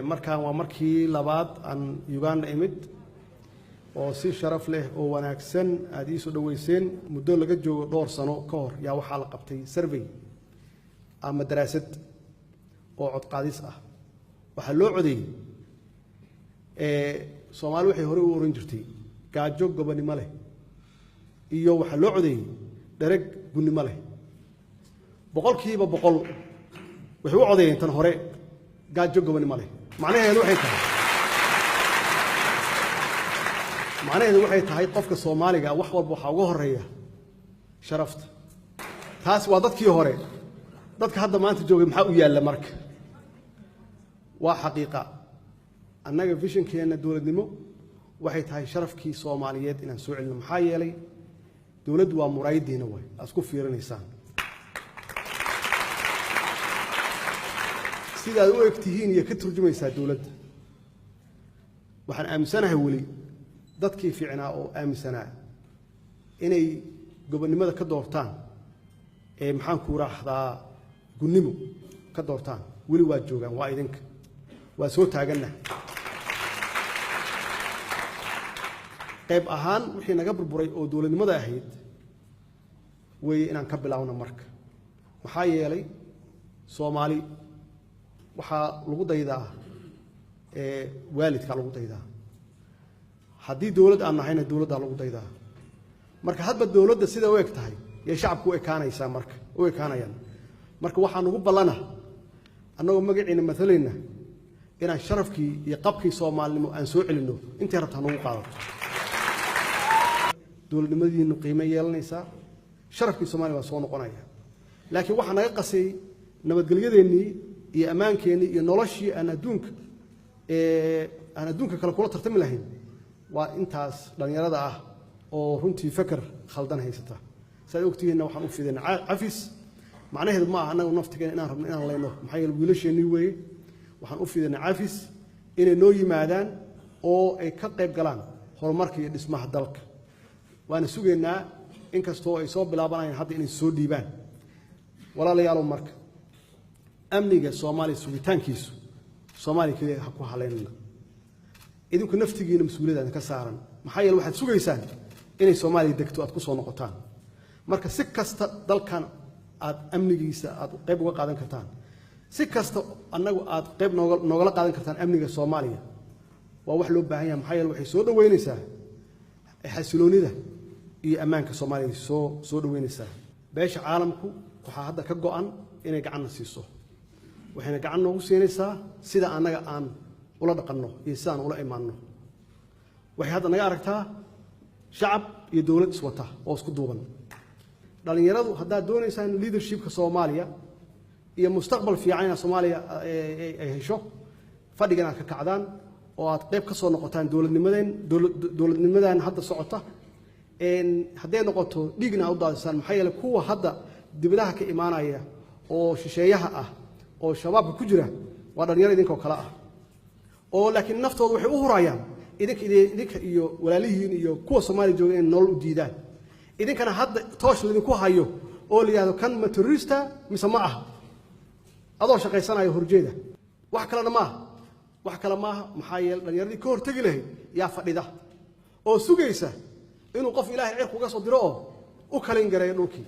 markaan waa markii labaad aan Uganda imid oo si sharaf leh oo wanaagsan aad ii soo dhaweyseen muddo laga joogo dhowr sano ka hor yaa waxa la qabtay survey ama daraasad oo cod qaadis ah waxa loo codeeyay Soomaali waxay hore u oran jirtay gaajo gobonimo leh iyo waxa loo codeeyay dhereg gunnimo leh boqolkiiba boqol waxay u codeeyeen tan hore gaajo gobonimo leh macnaheedu waxay tahay qofka Soomaaliga wax walba waxa uga horeeya sharafta taas waa dadkii hore dadka hadda maanta joogay maxaa u yaala marka waa xaqiiqa annaga visionkeena dawladnimo waxay tahay sharafkii Soomaaliyeed inaan soo celino maxaa yeelay dawladdu waa muraayadiina way asku fiirinaysaan sidaad u egtihiin iyo ka turjumaysaa dawladda waxaan aaminsanahay wali dadkii fiicnaa oo aaminsanaa inay gobonimada ka doortaan maxaan ku raahdaa gunnimo ka doortaan wali waa joogaan waa idinka waa soo taaganna qayb ahaan wixii naga burburay oo dawladnimada ahayd way inaan ka bilaawno marka maxaa yeelay Soomaali waxaa lagu daydaa waalidka lagu daydaa haddii dawlad aan nahayna dawladda lagu daydaa marka hadba dawladda sida u eg tahay ee shacabku u ekaanaysaa marka u ekaanayaan marka waxaan ugu ballana annagoo magaciina matalayna inaan sharafkii iyo qabkii Soomaalinimo aan soo celino intii rabtaan ugu qaadato dawladnimadiinu qiime yeelanaysaa sharafkii Soomaaliya waa soo noqonaya laakiin waxa naga qasay nabadgelyadeennii iyo ammaankeennii iyo noloshii aan adduunka kale kula tartami lahayn waa intaas dhalinyarada ah oo runtii fakar khaldan haysata saad ogtihiinna waxaan u fidaynaa cafis macnaheedu ma aha annagu naftigeena inaan rabno inaan leyno maxaa yeelay wiilasheennii weeye waxaan u fidaynaa cafis inay noo yimaadaan oo ay ka qayb galaan horumarka iyo dhismaha dalka waana sugaynaa inkastoo ay soo bilaabanayaan hadda inay soo dhiibaan walaalayaalow marka amniga Soomaaliya sugitaankiisu Soomaaliya kaliya ha ku haleynina idinku naftigiina mas'uuliyadda ka saaran maxaa yeelay waxaad sugaysaan inay Soomaaliya degto aad ku soo noqotaan marka si kasta dalkan aad amnigiisa aad qayb uga qaadan kartaan si kasta annagu aad qayb noogala qaadan kartaan amniga Soomaaliya waa wax loo baahan yahay maxaa yeelay waxay soo dhaweynaysaa xasiloonida iyo ammaanka Soomaaliya soo dhaweynaysaa beesha caalamku waxa hadda ka go'an inay gacan siiso waxayna gacan noogu siinaysaa sida annaga aan ula dhaqanno iyo sidaan ula imaanno waxay hadda naga aragtaa shacab iyo dawlad iswata oo isku duuban dhalinyaradu haddaad doonaysaan leadershipka Soomaaliya iyo mustaqbal fiican in Soomaaliya ay hesho fadhigan aad ka kacdaan oo aad qayb ka soo noqotaan dawladnimadan hadda socota hadday noqoto dhigna u daadisaan maxaa yeelay kuwa hadda dibadaha ka imaanaya oo shisheeyaha ah oo shabaabka ku jira waa dhalinyaro idinkoo kale ah oo laakiin naftooda waxay u hurayaan idinka iyo walaalihiin iyo kuwa Soomaaliya jooga in nolol u diidaan idinkana hadda toosh idinku hayo oo la yiraahdo kan ma terrorista mise ma ah adoo shaqaysanayo horjeeda wax kale ma maxaa yeelay dhalinyaradii ka hortagi lahayd yaa fadhida oo sugaysa inuu qof Ilaahay cirku uga soo diro oo u kalin gareeyo dhulkii